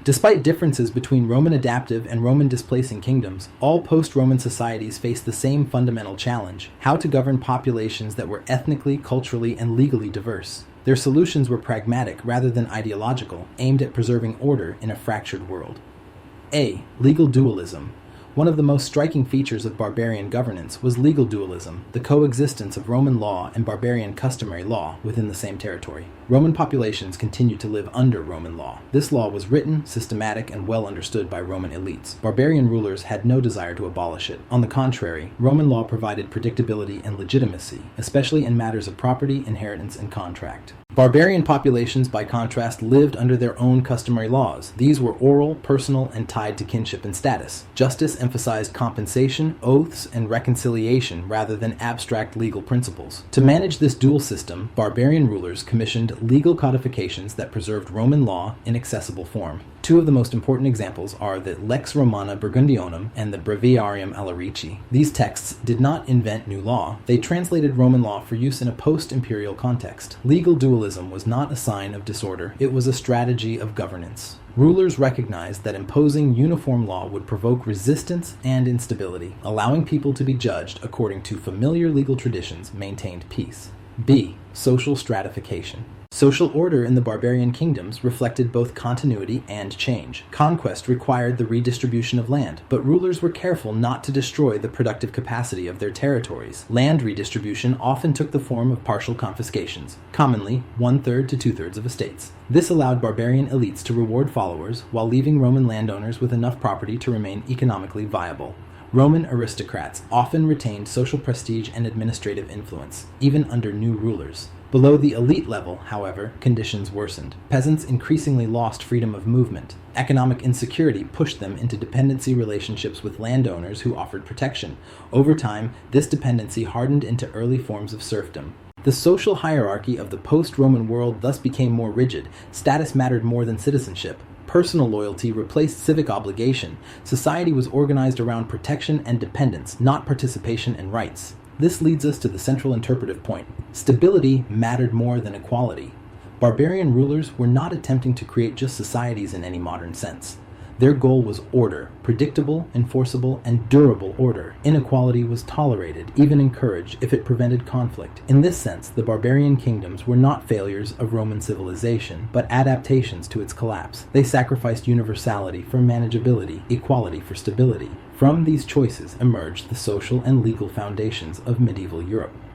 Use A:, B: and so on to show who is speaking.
A: Despite differences between Roman adaptive and Roman displacing kingdoms, all post-Roman societies faced the same fundamental challenge: how to govern populations that were ethnically, culturally, and legally diverse. Their solutions were pragmatic rather than ideological, aimed at preserving order in a fractured world. A. Legal dualism. One of the most striking features of barbarian governance was legal dualism, the coexistence of Roman law and barbarian customary law within the same territory. Roman populations continued to live under Roman law. This law was written, systematic, and well understood by Roman elites. Barbarian rulers had no desire to abolish it. On the contrary, Roman law provided predictability and legitimacy, especially in matters of property, inheritance, and contract. Barbarian populations, by contrast, lived under their own customary laws. These were oral, personal, and tied to kinship and status. Justice emphasized compensation, oaths, and reconciliation rather than abstract legal principles. To manage this dual system, barbarian rulers commissioned legal codifications that preserved Roman law in accessible form. Two of the most important examples are the Lex Romana Burgundionum and the Breviarium Alarici. These texts did not invent new law. They translated Roman law for use in a post-imperial context. Legal dualism was not a sign of disorder. It was a strategy of governance. Rulers recognized that imposing uniform law would provoke resistance and instability. Allowing people to be judged according to familiar legal traditions maintained peace. B. Social stratification. Social order in the barbarian kingdoms reflected both continuity and change. Conquest required the redistribution of land, but rulers were careful not to destroy the productive capacity of their territories. Land redistribution often took the form of partial confiscations, commonly 1/3 to 2/3 of estates. This allowed barbarian elites to reward followers while leaving Roman landowners with enough property to remain economically viable. Roman aristocrats often retained social prestige and administrative influence, even under new rulers. Below the elite level, however, conditions worsened. Peasants increasingly lost freedom of movement. Economic insecurity pushed them into dependency relationships with landowners who offered protection. Over time, this dependency hardened into early forms of serfdom. The social hierarchy of the post-Roman world thus became more rigid. Status mattered more than citizenship. Personal loyalty replaced civic obligation. Society was organized around protection and dependence, not participation and rights. This leads us to the central interpretive point. Stability mattered more than equality. Barbarian rulers were not attempting to create just societies in any modern sense. Their goal was order, predictable, enforceable, and durable order. Inequality was tolerated, even encouraged, if it prevented conflict. In this sense, the barbarian kingdoms were not failures of Roman civilization, but adaptations to its collapse. They sacrificed universality for manageability, equality for stability. From these choices emerged the social and legal foundations of medieval Europe.